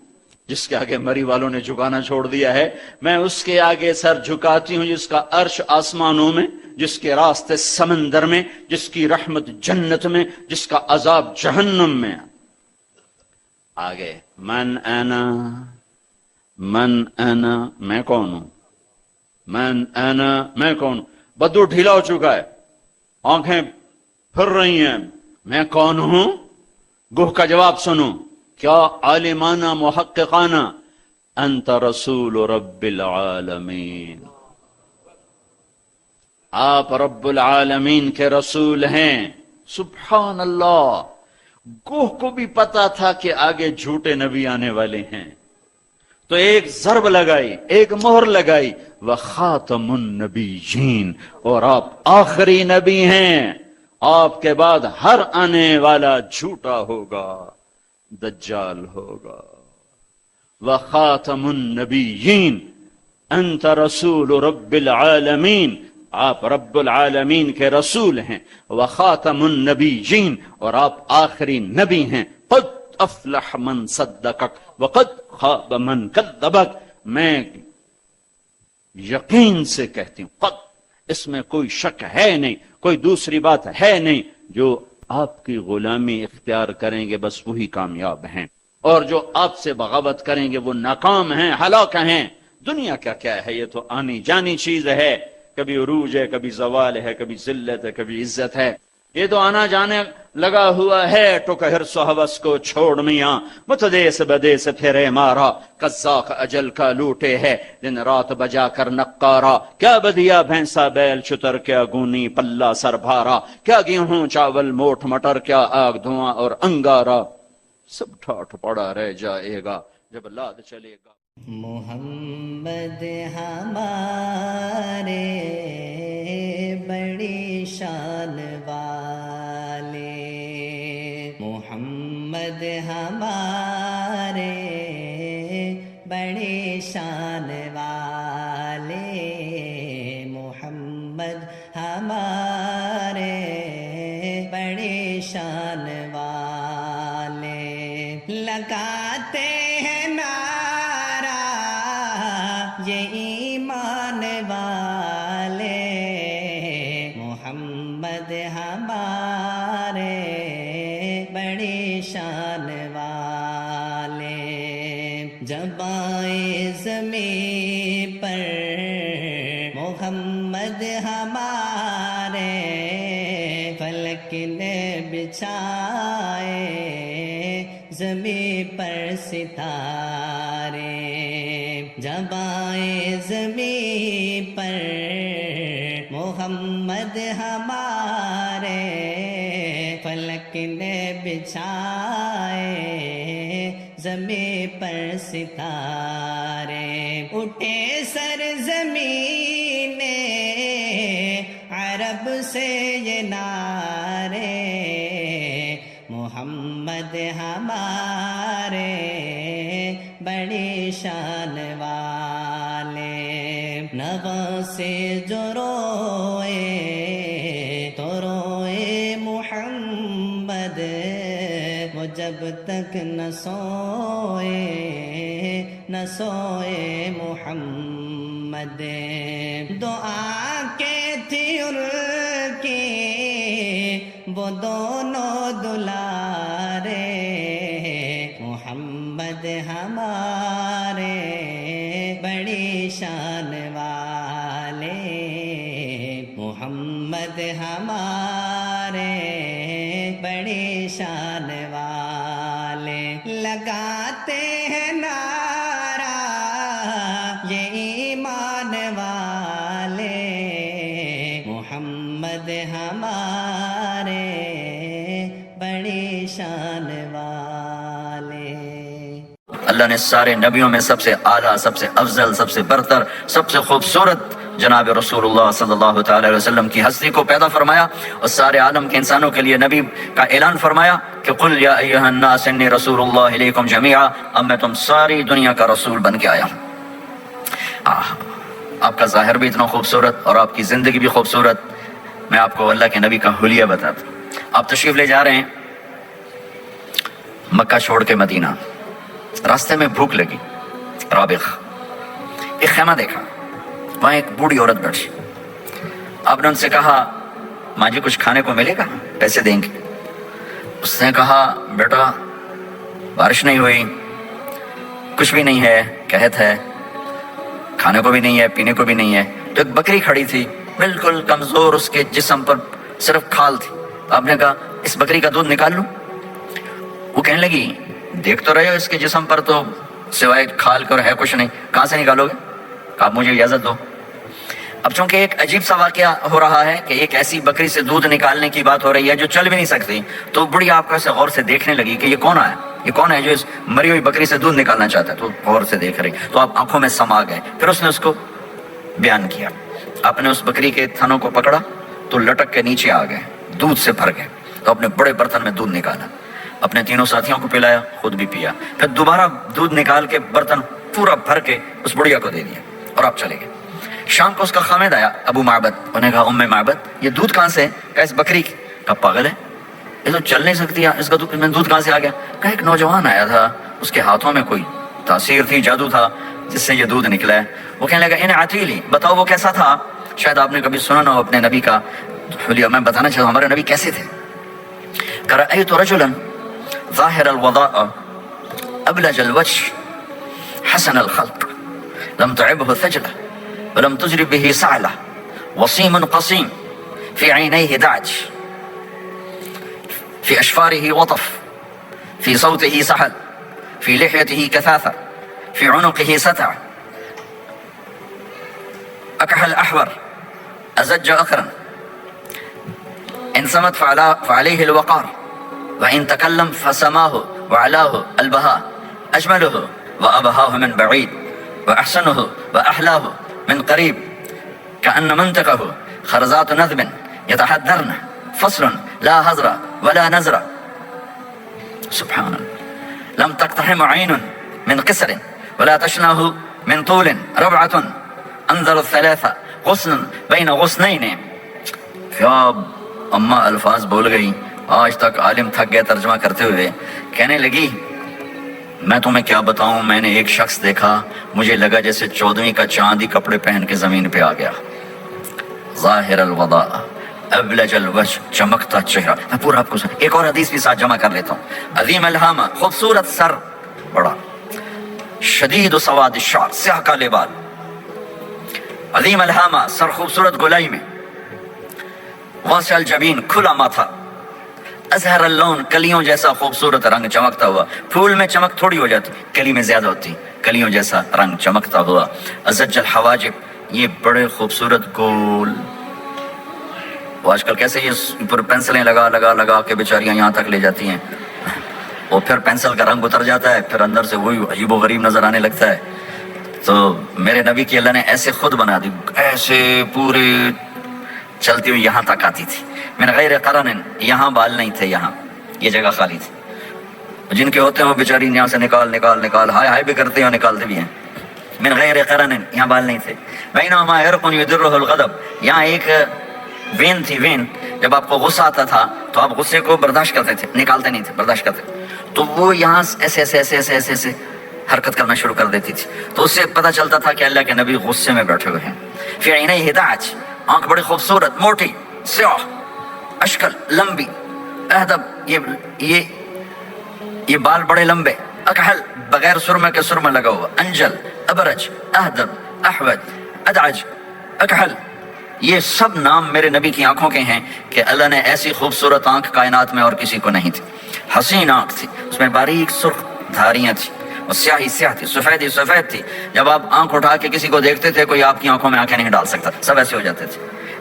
جس کے آگے مری والوں نے جھکانا چھوڑ دیا ہے، میں اس کے آگے سر جھکاتی ہوں جس کا عرش آسمانوں میں، جس کے راستے سمندر میں، جس کی رحمت جنت میں، جس کا عذاب جہنم میں۔ آگے من انا، میں کون ہوں، میں کون ہوں؟ بدو ڈھیلا ہو چکا ہے، آنکھیں پھر رہی ہیں، میں کون ہوں؟ گوہ کا جواب سنو، کیا عالمانہ محققانہ، انت رسول رب العالمین، آپ رب العالمین کے رسول ہیں۔ سبحان اللہ، گوہ کو بھی پتا تھا کہ آگے جھوٹے نبی آنے والے ہیں، تو ایک ضرب لگائی، ایک مہر لگائی، وخاتم النبیین، اور آپ آخری نبی ہیں، آپ کے بعد ہر آنے والا جھوٹا ہوگا، دجال ہوگا۔ وخاتم النبیین، انت رسول رب العالمین، آپ رب العالمین کے رسول ہیں، وخاتم النبیین، اور آپ آخری نبی ہیں۔ قد افلح من صدقک وقد خاب من کذبک، میں یقین سے کہتی ہوں، قد، اس میں کوئی شک ہے نہیں، کوئی دوسری بات ہے نہیں، جو آپ کی غلامی اختیار کریں گے بس وہی کامیاب ہیں، اور جو آپ سے بغاوت کریں گے وہ ناکام ہیں، ہلاک ہیں۔ دنیا کیا ہے، یہ تو آنی جانی چیز ہے، کبھی عروج ہے، کبھی زوال ہے، کبھی ذلت ہے، کبھی عزت ہے، یہ تو آنا جانے لگا ہوا ہے۔ ٹوک حرص و حوث کو چھوڑ میاں، متدیس بدیس پھرے مارا، قزاق اجل کا لوٹے ہے، دن رات بجا کر نقارا، کیا بدیا بھینسا بیل شتر، کیا گونی پلہ سر بھارا، کیا گیہوں چاول موٹ مٹر، کیا آگ دھواں اور انگارا، سب ٹھاٹ پڑا رہ جائے گا جب لاد چلے گا۔ محمد ہمارے بڑی شان والے، محمد ہمارے بڑی شان والے، محمد ہمارے بڑی شان والے، لگاتے ہیں نعرہ یہ ایمان والے، محمد ہمارے بڑی شان والے، جب آئے زمین پر محمد ہمارے، فلک نے بچھائے زمین پر ستارے، جب آئے زمین پر محمد ہمارے، فلک نے بچھائے زمین پر ستارے، اٹھے سرزمین عرب سے یہ نعرے، محمد ہمارے بڑی شان والے، نوا سے جو روئے تو روئے محمد، وہ جب تک نہ سوئے محمد، دعا کے تھی ان کی وہ دونوں دلارے، محمد ہمارے بڑی شان والے، محمد ہمارے بڑی شان والے، لگاتے ہیں ہمارے بڑی شان والے. اللہ نے سارے نبیوں میں سب سے اعلیٰ، سب سے افضل، سب سے برتر، سب سے خوبصورت جناب رسول اللہ صلی اللہ تعالی علیہ وسلم کی ہستی کو پیدا فرمایا اور سارے عالم کے انسانوں کے لیے نبی کا اعلان فرمایا کہ قل یا ایھا الناس انی رسول اللہ الیکم جمیعا، اب میں تم ساری دنیا کا رسول بن کے آیا ہوں. آپ کا ظاہر بھی اتنا خوبصورت اور آپ کی زندگی بھی خوبصورت. میں آپ کو اللہ کے نبی کا حلیہ بتاتا ہوں. آپ تشریف لے جا رہے ہیں مکہ چھوڑ کے مدینہ، راستے میں بھوک لگی، رابغ ایک خیمہ دیکھا، وہاں ایک بوڑھی عورت بیٹھی. آپ نے ان سے کہا ماں جی کچھ کھانے کو ملے گا، پیسے دیں گے؟ اس نے کہا بیٹا بارش نہیں ہوئی، کچھ بھی نہیں ہے، قحط ہے، کھانے کو بھی نہیں ہے، پینے کو بھی نہیں ہے. تو ایک بکری کھڑی تھی بالکل کمزور، اس کے جسم پر صرف کھال تھی. آپ نے کہا اس بکری کا دودھ نکال لوں؟ وہ کہنے لگی دیکھ تو رہے ہو اس کے جسم پر تو سوائے کھال کر ہے کچھ نہیں، کہاں سے نکالو گے؟ کہا مجھے اجازت دو. اب چونکہ ایک عجیب سا واقعہ ہو رہا ہے کہ ایک ایسی بکری سے دودھ نکالنے کی بات ہو رہی ہے جو چل بھی نہیں سکتی، تو بڑی آپ کو ایسے غور سے دیکھنے لگی کہ یہ کون ہے، یہ کون ہے جو اس مری ہوئی بکری سے دودھ نکالنا چاہتا ہے. تو غور سے دیکھ رہی، تو آپ آنکھوں میں سما گئے. پھر اس نے اس کو بیان کیا. آپ نے اس بکری کے تھنوں کو پکڑا تو لٹک کے نیچے آ گئے، دودھ سے بھر گئے. تو اپنے بڑے برتن میں دودھ نکالا، اپنے تینوں ساتھیوں کو پلایا، خود بھی پیا. پھر دوبارہ دودھ نکال کے برتن پورا بھر کے اس بڑھیا کو دے دیا اور آپ چلے گئے. شام کو اس کا خامد آیا ابو معبد. انہوں نے کہا ام معبد یہ دودھ کہاں سے ہے؟ کہا اس بکری کی. کہا پاگل ہے، یہ تو چل نہیں سکتی، اس کا دودھ کہاں سے آ گیا؟ کہا ایک نوجوان آیا تھا، اس کے ہاتھوں میں کوئی تاثیر تھی، جادو تھا جس سے یہ دودھ نکلا ہے. وہ کہنے لگا ان عتیلی، بتاؤ وہ کیسا تھا؟ شاید آپ نے کبھی سنا نہ ہو اپنے نبی کا حلیہ. میں بتانا چاہتا ہوں ہمارے نبی کیسے تھے. کہا رأیت رجلا ظاہر الوضاء ابلج الوجه حسن الخلق لم تعبه ثجلة ولم تجرب به سعلة وصيم قصيم في عينيه دعج في أشفاره وطف في صوته سحل في لحيته كثافة في عنقه ستع أكحل أحور أزج أقرن إن صمت فعليه الوقار وإن تكلم فسماه وعلاه البهاء أجمله وأبهاه من بعيد وأحسنه وأحلاه من قريب كأن منطقه خرزات نذب يتحدرن فصل لا هزر ولا نزر. سبحان الله. لم تقتحم عين من قصر ولا تشنه من طول ربعة انظر الثلاثة غصن بين غصنين. کیا اماں الفاظ بول گئی. آج تک عالم تھک گئے ترجمہ کرتے ہوئے. کہنے لگی میں تمہیں کیا بتاؤں، میں نے ایک شخص دیکھا، مجھے لگا جیسے 14ویں کا چاند ہی کپڑے پہن کے زمین پہ آ گیا. ظاہر الوضاء ابلج الوجه، چمکتا چہرہ. میں پورا آپ کو ایک اور حدیث بھی ساتھ جمع کر لیتا ہوں. عظیم الہامہ، خوبصورت سر، بڑا شدید سواد الشعر، سیاہ کالے بال. عظیم الہامہ، سر خوبصورت گولائی میں. واسع الجبین، کھلا ماتھا. ازہر اللون، کلیوں جیسا خوبصورت رنگ چمکتا ہوا. پھول میں چمک تھوڑی ہو جاتی، کلی میں زیادہ ہوتی، کلیوں جیسا رنگ چمکتا ہوا. ازج الحواجب، یہ بڑے خوبصورت گول. وہ آج کل کیسے یہ پر پینسلیں لگا لگا لگا کے بیچاریاں یہاں تک لے جاتی ہیں، اور پھر پینسل کا رنگ اتر جاتا ہے، پھر اندر سے وہی عجیب و غریب نظر آنے لگتا ہے. تو میرے نبی کی اللہ نے ایسے خود بنا دی، ایسے پورے چلتی ہوئی یہاں تک آتی تھی. من غیر قرن، یہاں بال نہیں تھے، یہاں یہ جگہ خالی تھی. جن کے ہوتے ہیں وہ بیچاری یہاں سے نکال نکال نکال ہائے ہائے بھی کرتے ہیں اور نکالتے بھی ہیں. من غیر قرن، یہاں بال نہیں تھے. بینہما عرق یدرہ الغضب، یہاں ایک وین تھی. وین جب آپ کو غصہ آتا تھا تو آپ غصے کو برداشت کرتے تھے، نکالتے نہیں تھے، برداشت کرتے. تو وہ یہاں ایسے ایسے ایسے ایسے ایسے ایسے حرکت کرنا شروع کر دیتی تھی. تو اس سے پتہ چلتا تھا کہ اللہ کے نبی غصے میں بیٹھے ہوئے ہیں. فی عینیہ دعج، آنکھ بڑی خوبصورت، موٹی، سیاہ، اشکل، لمبی. اہدب، یہ بال بڑے لمبے. اکحل، بغیر سرمے کے سرمہ لگا ہوا. انجل، ابرج، اہدب، احود، ادعج، اکحل. یہ سب نام میرے نبی کی آنکھوں کے ہیں کہ اللہ نے ایسی خوبصورت آنکھ کائنات میں اور کسی کو نہیں تھی. حسین آنکھ تھی، اس میں باریک سرخ دھاریاں تھیں، اور سیاہی سیاہ تھی، سفیدی سفید تھی. جب آپ آنکھ اٹھا کے کسی کو دیکھتے تھے کوئی آپ کی آنکھوں میں آنکھیں نہیں ڈال سکتا، سب ایسے ہو جاتے تھے.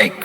1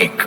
1।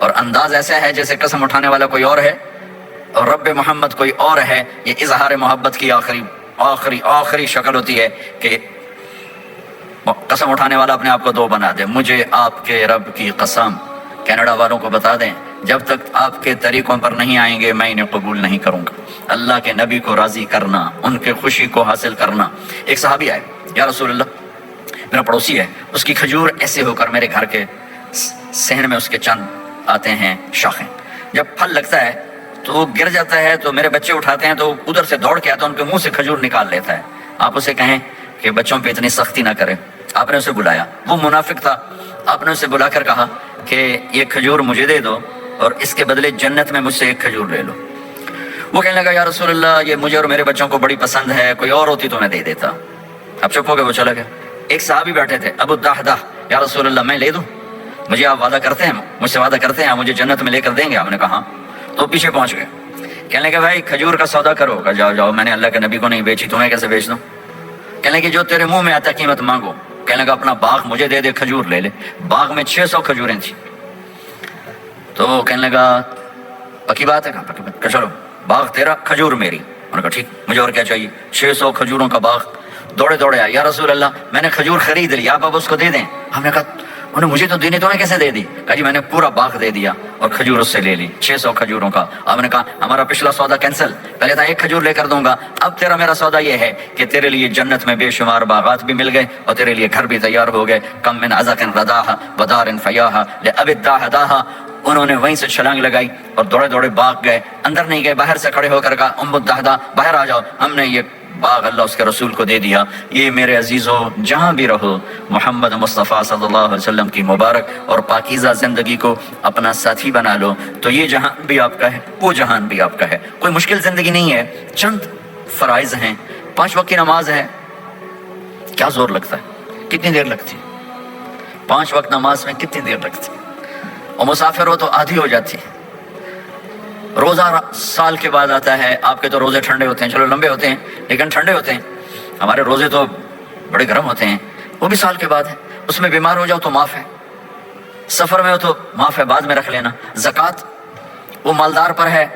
اور انداز ایسا ہے جیسے قسم اٹھانے والا کوئی اور ہے اور رب محمد کوئی اور ہے. یہ اظہار محبت کی آخری شکل ہوتی ہے کہ قسم اٹھانے والا اپنے آپ کو دو بنا دے. مجھے آپ کے رب کی قسم. کینیڈا والوں کو بتا دیں جب تک آپ کے طریقوں پر نہیں آئیں گے میں انہیں قبول نہیں کروں گا. اللہ کے نبی کو راضی کرنا, ان کے خوشی کو حاصل کرنا. ایک صحابی آئے, یا رسول اللہ میرا پڑوسی ہے, اس کی کھجور ایسے ہو کر میرے گھر کے صحن میں اس کے چند آتے ہیں شاخیں, جب پھل لگتا ہے تو وہ گر جاتا ہے تو میرے بچے اٹھاتے ہیں تو ادھر سے دوڑ کے آتا ہے ان کے منہ سے کھجور نکال لیتا ہے. آپ اسے کہیں کہ بچوں پہ اتنی سختی نہ کرے. آپ نے اسے بلایا, وہ منافق تھا, آپ نے اسے بلا کر کہا کہ یہ کھجور مجھے دے دو اور اس کے بدلے جنت میں مجھ سے ایک کھجور لے لو. وہ کہنے لگا یا رسول اللہ یہ مجھے اور میرے بچوں کو بڑی پسند ہے, کوئی اور ہوتی تو میں دے دیتا. اب چپ ہو گئے, وہ چلا گیا. ایک صحابی بیٹھے تھے ابو الدحدہ, یا رسول اللہ میں لے دوں, مجھے آپ وعدہ کرتے ہیں, مجھ سے وعدہ کرتے ہیں مجھے جنت میں لے کر دیں گے؟ آپ نے کہا. تو پیچھے پہنچ گئے, کہنے لگے بھائی کھجور کا سودا کرو. کہا جاؤ جاؤ, میں نے اللہ کے نبی کو نہیں بیچی, تمہیں کیسے بیچ دوں؟ کہنے لگے جو تیرے منہ میں آتا قیمت مانگو. کہنے لگا اپنا باغ مجھے دے دے, کھجور لے لے. باغ میں 600 کھجوریں تھیں. تو کہنے لگا پکی بات ہے. کہا چلو باغ تیرا کھجور میری. انہوں نے کہا ٹھیک, مجھے اور کیا چاہیے. 600 کھجوروں کا باغ. دوڑے دوڑے آئے, یا رسول اللہ میں نے کھجور خرید لی, آپ اب اس کو دے دیں. ہم نے کہا انہیں مجھے تو دینی, تو نے کیسے دے دی؟ کہا جی میں نے پورا باغ دے دیا اور کھجور اس سے لے لی 600 کھجوروں کا. آپ نے کہا ہمارا پچھلا سودا کینسل, پہلے تھا ایک کھجور لے کر دوں گا, اب تیرا میرا سودا یہ ہے کہ تیرے لیے جنت میں بے شمار باغات بھی مل گئے اور تیرے لیے گھر بھی تیار ہو گئے. کم من عزق رداہا ودار فیاہا لأب الدحداہا. انہوں نے وہیں سے چھلانگ لگائی اور دوڑے دوڑے باغ گئے. اندر نہیں گئے, باہر سے کھڑے ہو کر کہا ام الدحدہ باہر آ جاؤ, ہم نے یہ باغ اللہ اس کے رسول کو دے دیا. یہ میرے عزیزو جہاں بھی رہو محمد مصطفیٰ صلی اللہ علیہ وسلم کی مبارک اور پاکیزہ زندگی کو اپنا ساتھی بنا لو تو یہ جہان بھی آپ کا ہے, وہ جہان بھی آپ کا ہے. کوئی مشکل زندگی نہیں ہے, چند فرائض ہیں, 5 وقت کی نماز ہے. کیا زور لگتا ہے, کتنی دیر لگتی, 5 وقت نماز میں کتنی دیر لگتی, اور مسافر ہو تو آدھی ہو جاتی. روزہ سال کے بعد آتا ہے, آپ کے تو روزے ٹھنڈے ہوتے ہیں, چلو لمبے ہوتے ہیں لیکن ٹھنڈے ہوتے ہیں. ہمارے روزے تو بڑے گرم ہوتے ہیں, وہ بھی سال کے بعد ہے. اس میں بیمار ہو جاؤ تو معاف ہے, سفر میں ہو تو معاف ہے, بعد میں رکھ لینا. زکوٰۃ وہ مالدار پر ہے,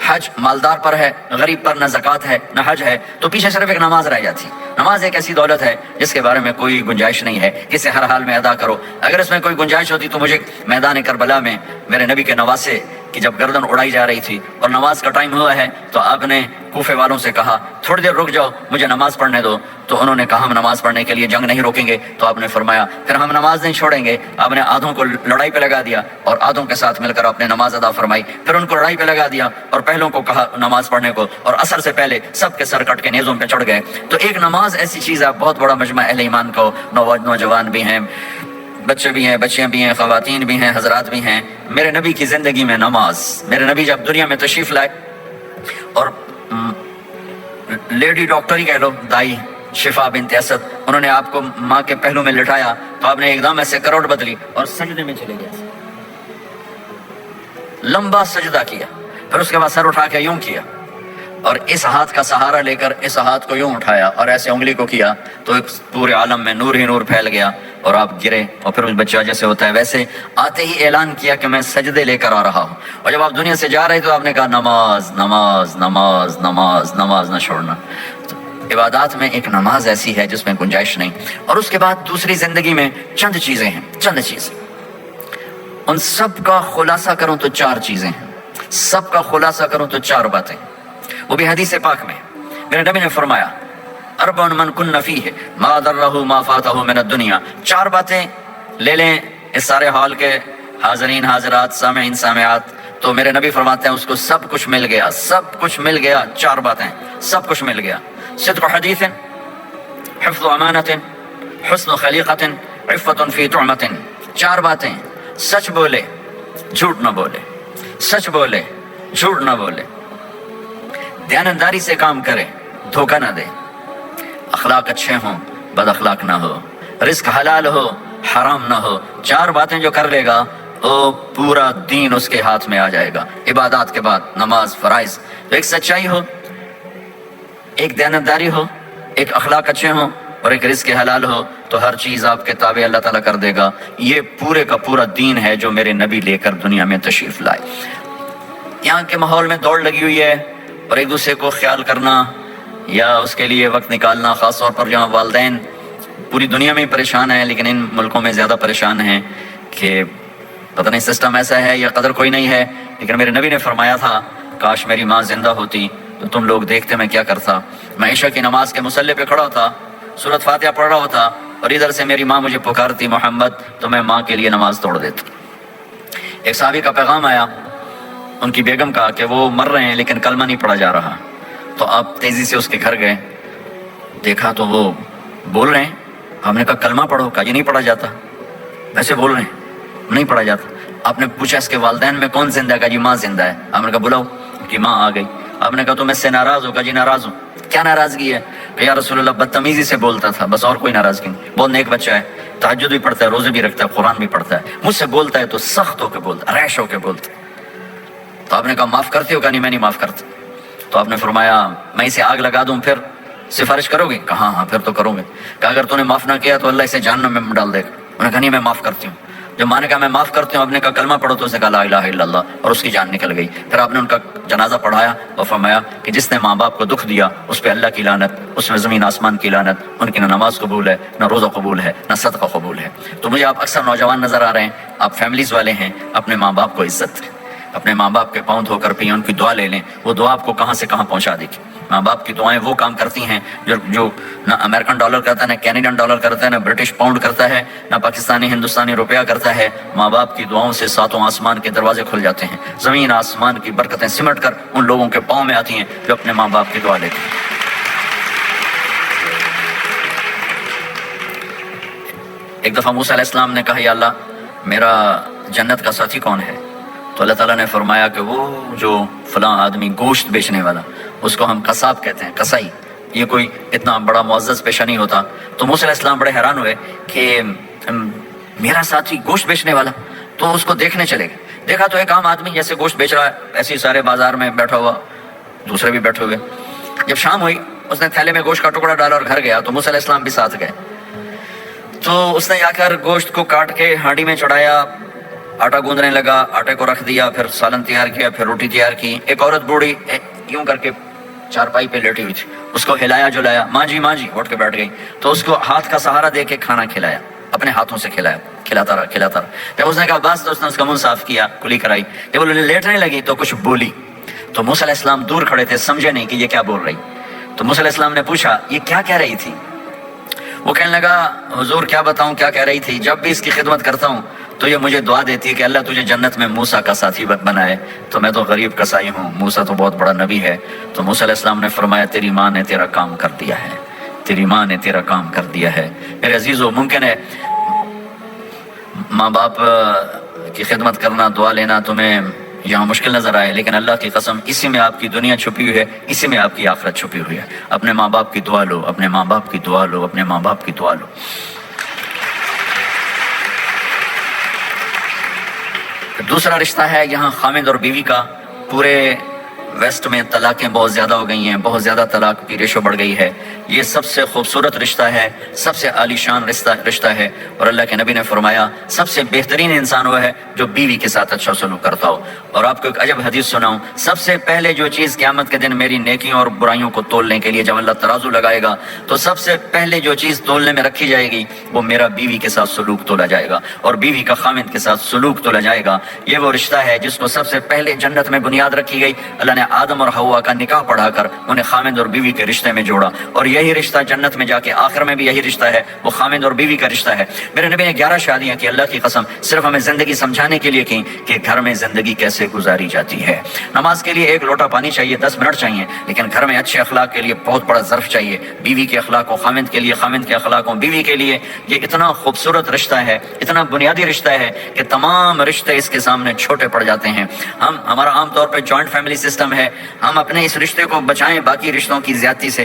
حج مالدار پر ہے, غریب پر نہ زکوٰۃ ہے نہ حج ہے, تو پیچھے صرف ایک نماز رہ جاتی. نماز ایک ایسی دولت ہے جس کے بارے میں کوئی گنجائش نہیں ہے کہ اسے ہر حال میں ادا کرو. اگر اس میں کوئی گنجائش ہوتی تو مجھے میدان کربلا میں میرے نبی کے نواسے کہ جب گردن اڑائی جا رہی تھی اور نماز کا ٹائم ہوا ہے تو آپ نے کوفے والوں سے کہا تھوڑی دیر رک جاؤ, مجھے نماز پڑھنے دو. تو انہوں نے کہا ہم نماز پڑھنے کے لیے جنگ نہیں روکیں گے. تو آپ نے فرمایا پھر ہم نماز نہیں چھوڑیں گے. آپ نے آدھوں کو لڑائی پہ لگا دیا اور آدھوں کے ساتھ مل کر آپ نے نماز ادا فرمائی. پھر ان کو لڑائی پہ لگا دیا اور پہلوں کو کہا نماز پڑھنے کو, اور عصر سے پہلے سب کے سر کٹ کے نیزوں پہ چڑھ گئے. تو ایک نماز ایسی چیز ہے, بہت بڑا مجمع اہل ایمان کو, نوجوان بھی ہیں, بچے بھی ہیں, بچیاں بھی ہیں, خواتین بھی ہیں, حضرات بھی ہیں. میرے نبی کی زندگی میں نماز, میرے نبی جب دنیا میں تشریف لائے اور لیڈی ڈاکٹر ہی کہہ لو, دائی شفا بنت اسد, انہوں نے آپ کو ماں کے پہلو میں لٹایا تو آپ نے ایک دم ایسے کروٹ بدلی اور سجدے میں چلے گئے, لمبا سجدہ کیا. پھر اس کے بعد سر اٹھا کے یوں کیا اور اس ہاتھ کا سہارا لے کر اس ہاتھ کو یوں اٹھایا اور ایسے انگلی کو کیا تو ایک پورے عالم میں نور ہی نور پھیل گیا اور آپ گرے. اور پھر اس بچہ جیسے ہوتا ہے ویسے آتے ہی اعلان کیا کہ میں سجدے لے کر آ رہا ہوں. اور جب آپ دنیا سے جا رہے تو آپ نے کہا نماز نماز نماز نماز نماز نہ چھوڑنا. تو عبادات میں ایک نماز ایسی ہے جس میں گنجائش نہیں. اور اس کے بعد دوسری زندگی میں چند چیزیں ہیں, چند چیزیں, ان سب کا خلاصہ کروں تو 4 چیزیں ہیں. سب کا خلاصہ کروں تو 4 باتیں, وہ بھی حدیث پاک میں. میرے نبی نے فرمایا اربع من کن فیہ ما ضرہ ما فاتہ من الدنیا. 4 باتیں لے لیں اس سارے حال کے حاضرین حاضرات سامعین سامعات, تو میرے نبی فرماتے ہیں اس کو سب کچھ مل گیا, سب کچھ مل گیا. 4 باتیں, سب کچھ مل گیا. صدق حدیث, حفظ امانت, حسن خلیقت, عفت فی طعمت. 4 باتیں, سچ بولے جھوٹ نہ بولے, سچ بولے جھوٹ نہ بولے, دیانتداری سے کام کرے دھوکہ نہ دے, اخلاق اچھے ہوں بد اخلاق نہ ہو, رزق حلال ہو حرام نہ ہو. 4 باتیں جو کر لے گا وہ پورا دین اس کے ہاتھ میں آ جائے گا. عبادات کے بعد نماز فرائض, تو ایک سچائی ہو, ایک دیانتداری ہو, ایک اخلاق اچھے ہوں, اور ایک رزق حلال ہو تو ہر چیز آپ کے تابع اللہ تعالیٰ کر دے گا. یہ پورے کا پورا دین ہے جو میرے نبی لے کر دنیا میں تشریف لائے. یہاں کے ماحول میں دوڑ لگی ہوئی ہے اور ایک دوسرے کو خیال کرنا یا اس کے لیے وقت نکالنا، خاص طور پر جہاں والدین پوری دنیا میں ہی پریشان ہیں لیکن ان ملکوں میں زیادہ پریشان ہیں کہ پتہ نہیں سسٹم ایسا ہے یا قدر کوئی نہیں ہے. لیکن میرے نبی نے فرمایا تھا کاش میری ماں زندہ ہوتی تو تم لوگ دیکھتے میں کیا کرتا. میں عشاء کی نماز کے مصلی پہ کھڑا ہوتا، سورۃ فاتحہ پڑھ رہا ہوتا اور ادھر سے میری ماں مجھے پکارتی محمد، تو میں ماں کے لیے نماز توڑ دیتا. ایک صحابی کا پیغام آیا ان کی بیگم کا کہ وہ مر رہے ہیں لیکن کلمہ نہیں پڑھا جا رہا. تو آپ تیزی سے اس کے گھر گئے، دیکھا تو وہ بول رہے ہیں. ہم نے کہا کلمہ پڑھو، کہا یہ نہیں پڑھا جاتا. ویسے بول رہے ہیں نہیں پڑھا جاتا. آپ نے پوچھا اس کے والدین میں کون زندہ ہے؟ کہا جی ماں زندہ ہے. آپ نے کہا بلاؤ، کہ ماں آ گئی. آپ نے کہا تم اس سے ناراض ہو؟ کہا جی ناراض ہوں. کیا ناراضگی ہے؟ کہ یا رسول اللہ بدتمیزی سے بولتا تھا، بس اور کوئی ناراضگی نہیں. بہت نیک بچہ ہے، تہجد بھی پڑھتا ہے، روزے بھی رکھتا ہے، قرآن بھی پڑھتا ہے. مجھ سے بولتا ہے تو سخت ہو کے بولتا، ریش ہو کے بولتا. تو آپ نے کہا معاف کرتے ہو؟ کہا نہیں میں نہیں معاف کرتا. تو آپ نے فرمایا میں اسے آگ لگا دوں پھر سفارش کرو گے؟ کہا ہاں پھر تو کروں گے. کہا اگر تو نے معاف نہ کیا تو اللہ اسے جہنم میں ڈال دے گا. انہوں نے کہا نہیں میں معاف کرتی ہوں. جب ماں نے کہا میں معاف کرتی ہوں، آپ نے کہا کلمہ پڑھو، تو اس نے کہا لا الہ الا اللہ، اور اس کی جان نکل گئی. پھر آپ نے ان کا جنازہ پڑھایا اور فرمایا کہ جس نے ماں باپ کو دکھ دیا اس پہ اللہ کی لعنت، اس میں زمین آسمان کی لعنت. ان کی نہ نماز قبول ہے، نہ روزہ قبول ہے، نہ صدقہ قبول ہے. تو مجھے آپ اکثر نوجوان نظر آ رہے ہیں، آپ فیملیز والے ہیں، اپنے ماں باپ کو عزت دیں، اپنے ماں باپ کے پاؤں دھو کر پئیں، ان کی دعا لے لیں. وہ دعا آپ کو کہاں سے کہاں پہنچا دے گی. ماں باپ کی دعائیں وہ کام کرتی ہیں جو نہ امریکن ڈالر کرتا ہے، نہ کینیڈین ڈالر کرتا ہے، نہ برٹش پاؤنڈ کرتا ہے، نہ پاکستانی ہندوستانی روپیہ کرتا ہے. ماں باپ کی دعاؤں سے ساتوں آسمان کے دروازے کھل جاتے ہیں. زمین آسمان کی برکتیں سمٹ کر ان لوگوں کے پاؤں میں آتی ہیں جو اپنے ماں باپ کی دعا لیتے ہیں. ایک دفعہ موسیٰ علیہ السلام نے کہا یا اللہ میرا جنت کا ساتھی کون ہے؟ تو اللہ تعالیٰ نے فرمایا کہ وہ جو فلاں آدمی گوشت بیچنے والا، اس کو ہم قصاب کہتے ہیں، قصائی. یہ کوئی اتنا بڑا معزز پیشہ نہیں ہوتا. تو موسیٰ علیہ السلام بڑے حیران ہوئے کہ میرا ساتھی گوشت بیچنے والا. تو اس کو دیکھنے چلے گئے. دیکھا تو ایک عام آدمی جیسے گوشت بیچ رہا ہے ایسے ہی سارے بازار میں بیٹھا ہوا، دوسرے بھی بیٹھے ہوئے. جب شام ہوئی اس نے تھیلے میں گوشت کا ٹکڑا ڈالا اور گھر گیا. تو موسیٰ علیہ السلام بھی ساتھ گئے. تو اس نے جا کر گوشت کو کاٹ کے ہانڈی میں چڑھایا، آٹا گوندنے لگا، آٹے کو رکھ دیا، پھر سالن تیار کیا، پھر روٹی تیار کی. ایک عورت بوڑھی یوں کر کے چارپائی پہ لیٹی ہوئی تھی، اس کو ہلایا جلایا، ماں جی اٹھ کے بیٹھ گئی. تو اس کو ہاتھ کا سہارا دے کے کھانا کھلایا، اپنے ہاتھوں سے کھلاتا رہا. جب اس نے کہا بس تو اس نے اس کا منہ صاف کیا، کلی کرائی. جب وہ لیٹنے لگی تو کچھ بولی. تو موسیٰ علیہ السلام دور کھڑے تھے، سمجھے نہیں کہ یہ کیا بول رہی. تو موسیٰ علیہ السلام نے پوچھا یہ کیا کہہ رہی تھی؟ وہ کہنے لگا حضور کیا بتاؤں کیا کہہ رہی تھی. جب بھی اس کی خدمت کرتا ہوں تو یہ مجھے دعا دیتی ہے کہ اللہ تجھے جنت میں موسیٰ کا ساتھی بنائے. تو میں تو غریب کسائی ہوں، موسیٰ تو بہت بڑا نبی ہے. تو موسیٰ علیہ السلام نے فرمایا تیری ماں نے تیرا کام کر دیا ہے، تیری ماں نے تیرا کام کر دیا ہے. میرے عزیزو، ممکن ہے ماں باپ کی خدمت کرنا، دعا لینا تمہیں یہاں مشکل نظر آئے، لیکن اللہ کی قسم اسی میں آپ کی دنیا چھپی ہوئی ہے، اسی میں آپ کی آخرت چھپی ہوئی ہے. اپنے ماں باپ کی دعا لو، اپنے ماں باپ کی دعا لو، اپنے ماں باپ کی دعا لو. دوسرا رشتہ ہے یہاں خامد اور بیوی کا. پورے ویسٹ میں طلاقیں بہت زیادہ ہو گئی ہیں، بہت زیادہ طلاق کی ریشو بڑھ گئی ہے. یہ سب سے خوبصورت رشتہ ہے، سب سے عالی شان رشتہ ہے. اور اللہ کے نبی نے فرمایا سب سے بہترین انسان وہ ہے جو بیوی کے ساتھ اچھا سلوک کرتا ہو. اور آپ کو ایک عجب حدیث سناؤں، سب سے پہلے جو چیز قیامت کے دن میری نیکیوں اور برائیوں کو تولنے کے لیے جب اللہ ترازو لگائے گا تو سب سے پہلے جو چیز تولنے میں رکھی جائے گی وہ میرا بیوی کے ساتھ سلوک تولا جائے گا، اور بیوی کا خامد کے ساتھ سلوک تولا جائے گا. یہ وہ رشتہ ہے جس کو سب سے پہلے جنت میں بنیاد رکھی گئی. اللہ نے آدم اور حوا کا نکاح پڑھا کر انہیں خامد اور بیوی کے رشتے میں جوڑا، اور یہی رشتہ جنت میں جا کے آخر میں بھی یہی رشتہ ہے، وہ خامد اور بیوی کا رشتہ ہے. میرے نبی نے 11 شادیاں کی، اللہ کی قسم صرف ہمیں زندگی سمجھانے کے لیے کی کہ گھر میں زندگی کیسے گزاری جاتی ہے. نماز کے لیے 1 لوٹا پانی چاہیے، 10 منٹ چاہیے، لیکن گھر میں اچھے اخلاق کے لیے بہت بڑا ظرف چاہیے. بیوی کے اخلاق ہو خامد کے لیے، خامد کے اخلاق ہو بیوی کے لیے. یہ اتنا خوبصورت رشتہ ہے، اتنا بنیادی رشتہ ہے کہ تمام رشتے اس کے سامنے چھوٹے پڑ جاتے ہیں. ہمارا عام طور پہ جوائنٹ فیملی سسٹم ہے، ہم اپنے اس رشتے کو بچائیں باقی رشتوں کی زیادتی سے.